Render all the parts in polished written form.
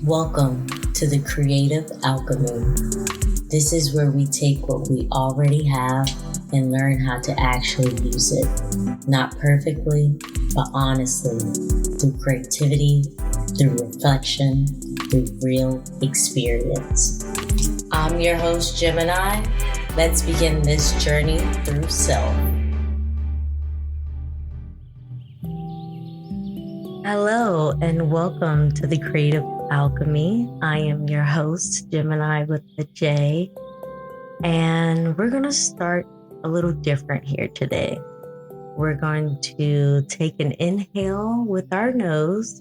Welcome to the Creative Alchemy. This is where we take what we already have and learn how to actually use it. Not perfectly, but honestly, through creativity, through reflection, through real experience. I'm your host, Gemini. Let's begin this journey through self. Hello, and welcome to the Creative Alchemy. I am your host, Gemini with the J, and we're going to start a little different here today. We're going to take an inhale with our nose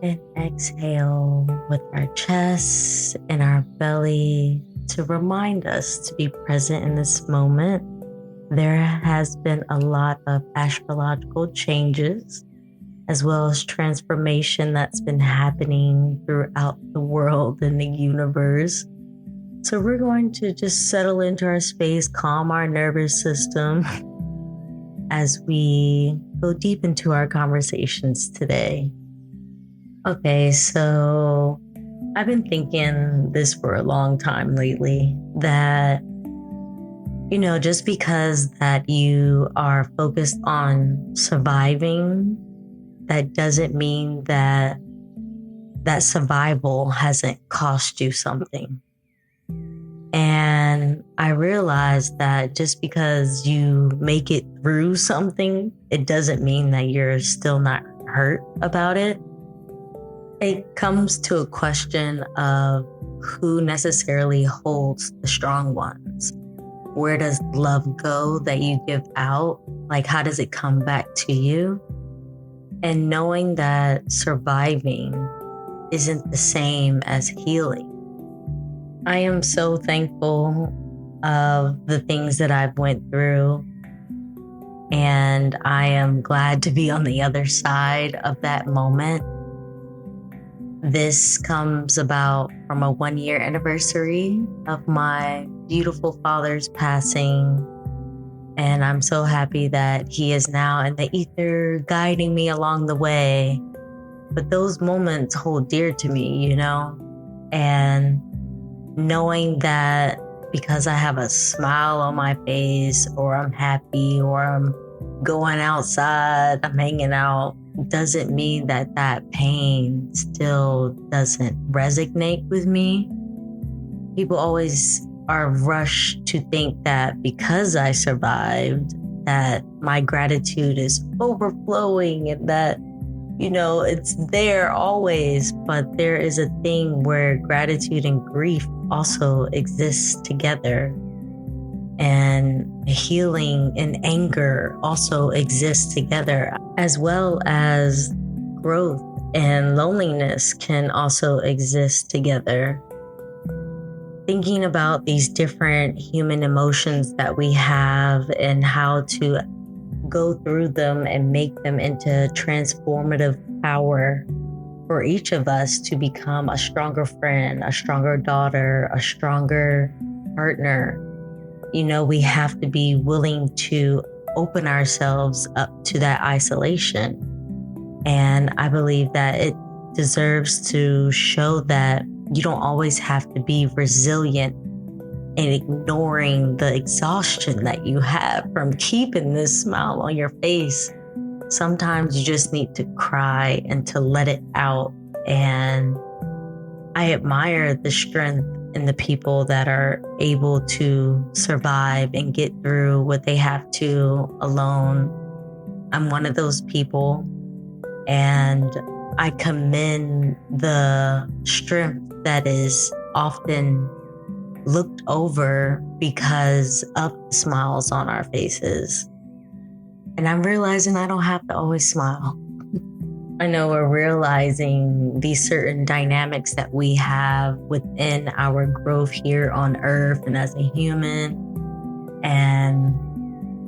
and exhale with our chest and our belly to remind us to be present in this moment. There has been a lot of astrological changes as well as transformation that's been happening throughout the world and the universe. So we're going to just settle into our space, calm our nervous system as we go deep into our conversations today. Okay, so I've been thinking this for a long time lately that just because that you are focused on surviving, that doesn't mean that survival hasn't cost you something. And I realized that just because you make it through something, it doesn't mean that you're still not hurt about it. It comes to a question of who necessarily holds the strong ones. Where does love go that you give out? Like, how does it come back to you? And knowing that surviving isn't the same as healing. I am so thankful of the things that I've went through. And I am glad to be on the other side of that moment. This comes about from a 1-year anniversary of my beautiful father's passing. And I'm so happy that he is now in the ether guiding me along the way. But those moments hold dear to me, and knowing that because I have a smile on my face or I'm happy or I'm going outside, I'm hanging out, doesn't mean that pain still doesn't resonate with me. People always are rushed to think that because I survived, that my gratitude is overflowing and that, it's there always. But there is a thing where gratitude and grief also exist together. And healing and anger also exist together, as well as growth and loneliness can also exist together. Thinking about these different human emotions that we have and how to go through them and make them into transformative power for each of us to become a stronger friend, a stronger daughter, a stronger partner. We have to be willing to open ourselves up to that isolation. And I believe that it deserves to show that you don't always have to be resilient and ignoring the exhaustion that you have from keeping this smile on your face. Sometimes you just need to cry and to let it out. And I admire the strength in the people that are able to survive and get through what they have to alone. I'm one of those people, and I commend the strength that is often looked over because of the smiles on our faces. And I'm realizing I don't have to always smile. I know we're realizing these certain dynamics that we have within our growth here on Earth and as a human. And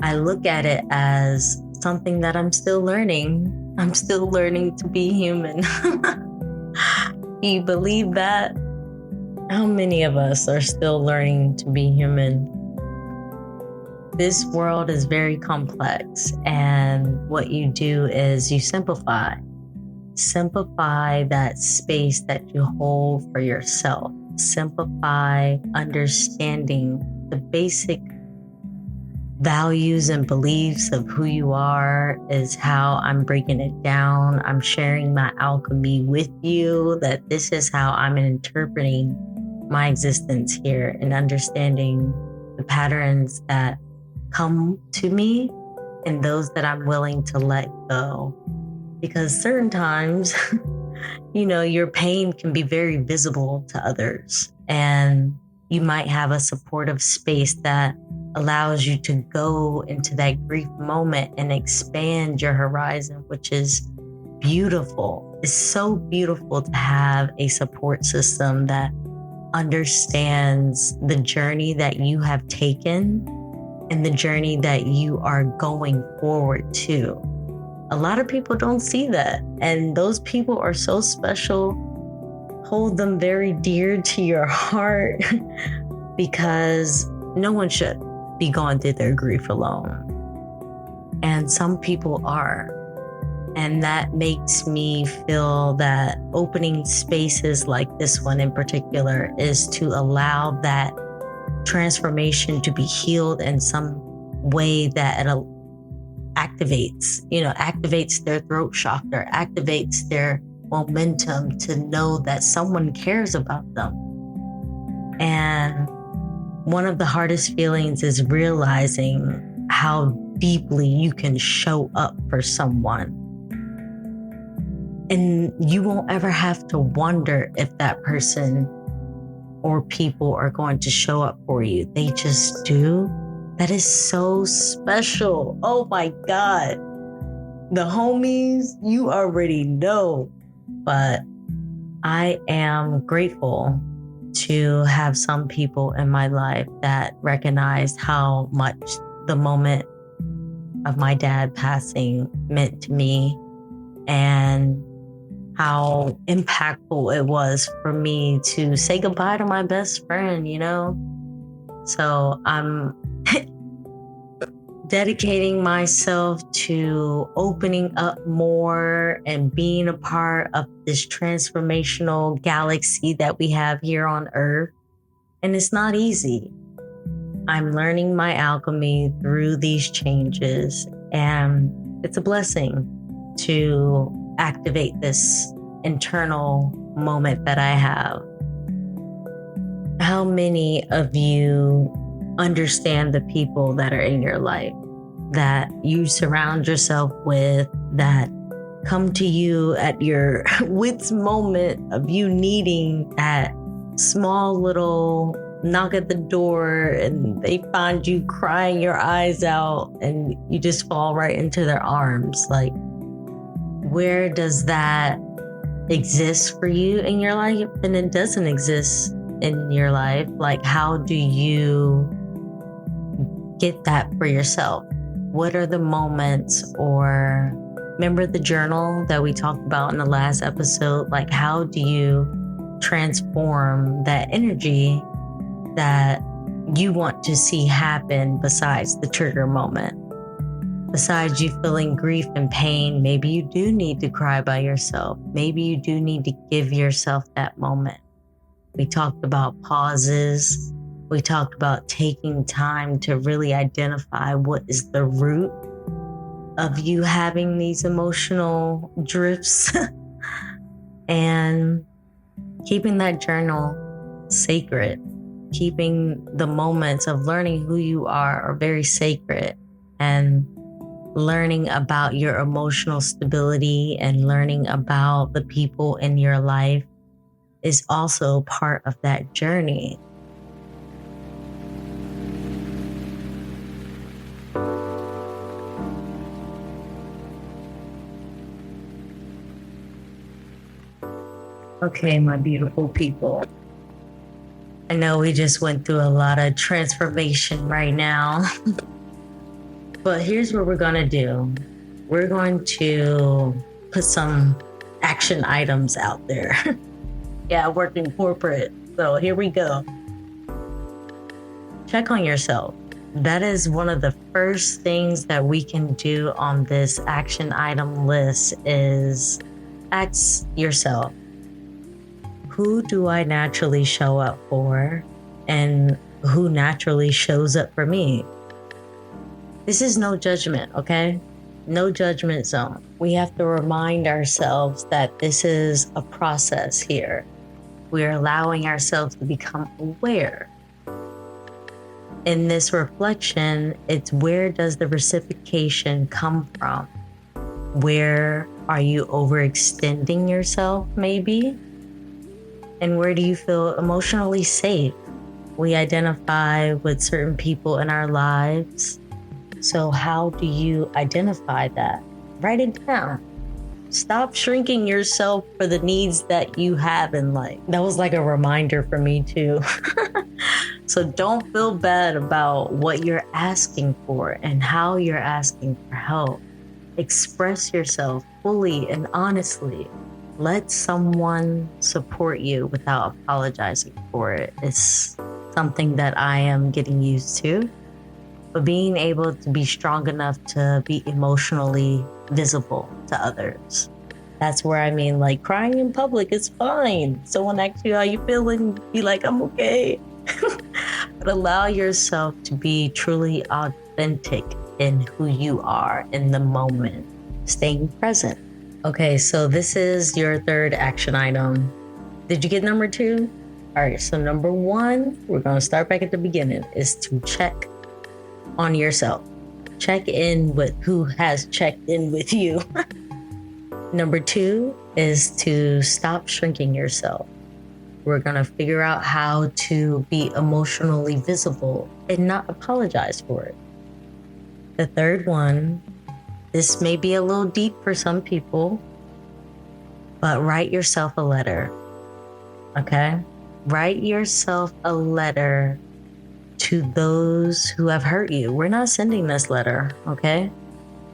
I look at it as something that I'm still learning. I'm still learning to be human. Do you believe that? How many of us are still learning to be human? This world is very complex, and what you do is you simplify. simplify that space that you hold for yourself. Simplify understanding the basic values and beliefs of who you are is how I'm breaking it down. I'm sharing my alchemy with you, that this is how I'm interpreting my existence here and understanding the patterns that come to me and those that I'm willing to let go. Because certain times, your pain can be very visible to others, and you might have a supportive space that allows you to go into that grief moment and expand your horizon, which is beautiful. It's so beautiful to have a support system that understands the journey that you have taken and the journey that you are going forward to. A lot of people don't see that, and those people are so special. Hold them very dear to your heart because no one should be going through their grief alone. And some people are. And that makes me feel that opening spaces like this one in particular is to allow that transformation to be healed in some way that it activates their throat chakra, activates their momentum to know that someone cares about them. And one of the hardest feelings is realizing how deeply you can show up for someone. And you won't ever have to wonder if that person or people are going to show up for you. They just do. That is so special. Oh my God. The homies, you already know. But I am grateful to have some people in my life that recognize how much the moment of my dad passing meant to me and how impactful it was for me to say goodbye to my best friend, So I'm dedicating myself to opening up more and being a part of this transformational galaxy that we have here on Earth. And it's not easy. I'm learning my alchemy through these changes, and it's a blessing to activate this internal moment that I have. How many of you understand the people that are in your life, that you surround yourself with, that come to you at your wit's moment of you needing that small little knock at the door and they find you crying your eyes out and you just fall right into their arms? Like, where does that exist for you in your life? And it doesn't exist in your life. Like, how do you get that for yourself? What are the moments? Or remember the journal that we talked about in the last episode? Like, how do you transform that energy that you want to see happen besides the trigger moment? Besides you feeling grief and pain, maybe you do need to cry by yourself. Maybe you do need to give yourself that moment. We talked about pauses. We talked about taking time to really identify what is the root of you having these emotional drifts and keeping that journal sacred. Keeping the moments of learning who you are very sacred, and learning about your emotional stability and learning about the people in your life is also part of that journey. Okay, my beautiful people. I know we just went through a lot of transformation right now, but here's what we're going to do. We're going to put some action items out there. Yeah, I work in corporate, so here we go. Check on yourself. That is one of the first things that we can do on this action item list, is Ask yourself, who do I naturally show up for and who naturally shows up for me? This is no judgment, okay? No judgment zone. We have to remind ourselves that this is a process here. We're allowing ourselves to become aware. In this reflection, it's where does the reciprocation come from? Where are you overextending yourself, maybe? And where do you feel emotionally safe? We identify with certain people in our lives. So how do you identify that? Write it down. Stop shrinking yourself for the needs that you have in life. That was like a reminder for me too. So don't feel bad about what you're asking for and how you're asking for help. Express yourself fully and honestly. Let someone support you without apologizing for it. It's something that I am getting used to. But being able to be strong enough to be emotionally visible to others. That's where I mean, like, crying in public is fine. Someone asks you how you feeling, be like, I'm okay. But allow yourself to be truly authentic in who you are in the moment, staying present. Okay, so this is your third action item. Did you get number 2? All right, so number 1, we're gonna start back at the beginning, is to check on yourself. Check in with who has checked in with you. Number 2 is to stop shrinking yourself. We're going to figure out how to be emotionally visible and not apologize for it. The third one, this may be a little deep for some people, but write yourself a letter. Okay? Write yourself a letter to those who have hurt you. We're not sending this letter, okay?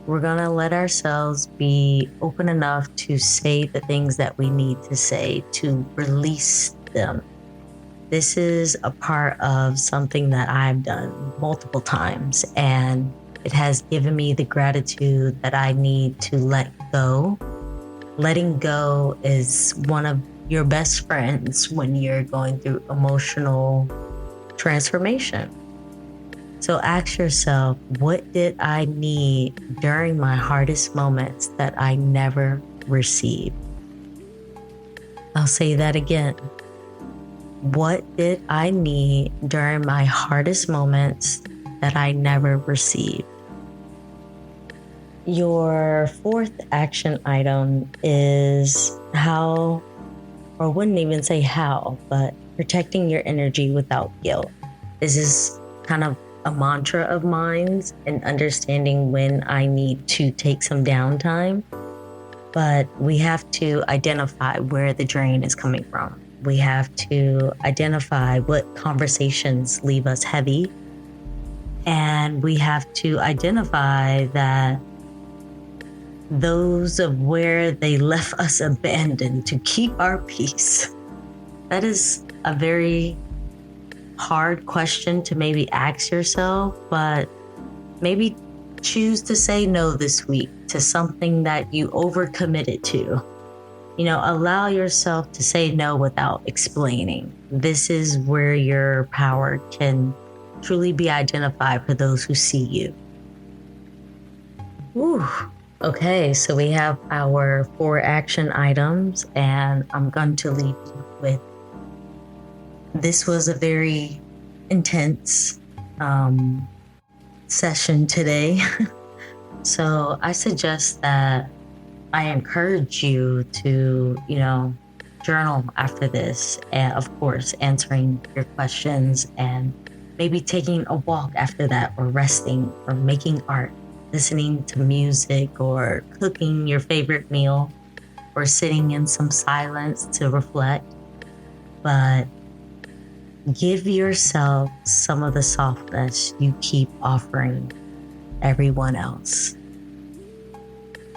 We're gonna let ourselves be open enough to say the things that we need to say, to release them. This is a part of something that I've done multiple times, and it has given me the gratitude that I need to let go. Letting go is one of your best friends when you're going through emotional transformation. So ask yourself, what did I need during my hardest moments that I never received? I'll say that again. What did I need during my hardest moments that I never received? Your fourth action item is how, or wouldn't even say how, but protecting your energy without guilt. This is kind of a mantra of mine and understanding when I need to take some downtime. But we have to identify where the drain is coming from. We have to identify what conversations leave us heavy. And we have to identify that those of where they left us abandoned to keep our peace. That is a very hard question to maybe ask yourself, but maybe choose to say no this week to something that you overcommitted to. You know, allow yourself to say no without explaining. This is where your power can truly be identified for those who see you. Whew. Okay, so we have our 4 action items, and I'm going to leave you with, this was a very intense session today. So I suggest that I encourage you to, journal after this, and of course, answering your questions, and maybe taking a walk after that, or resting, or making art, listening to music, or cooking your favorite meal, or sitting in some silence to reflect. But give yourself some of the softness you keep offering everyone else.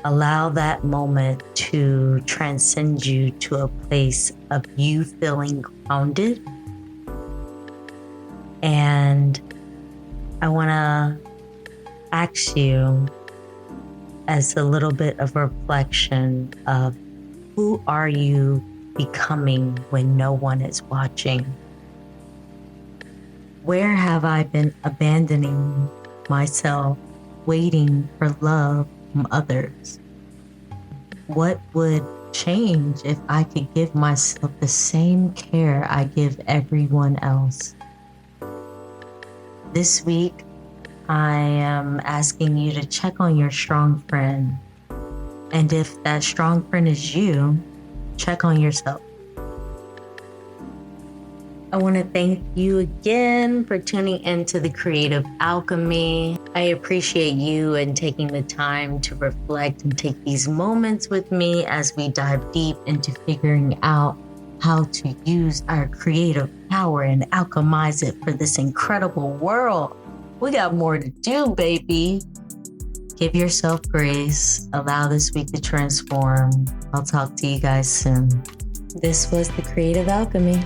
Allow that moment to transcend you to a place of you feeling grounded. And I want to ask you, as a little bit of reflection of Who are you becoming when no one is watching? Where have I been abandoning myself, waiting for love from others? What would change if I could give myself the same care I give everyone else? This week, I am asking you to check on your strong friend. And if that strong friend is you, check on yourself. I want to thank you again for tuning into The Creative Alchemy. I appreciate you and taking the time to reflect and take these moments with me as we dive deep into figuring out how to use our creative power and alchemize it for this incredible world. We got more to do, baby. Give yourself grace. Allow this week to transform. I'll talk to you guys soon. This was The Creative Alchemy.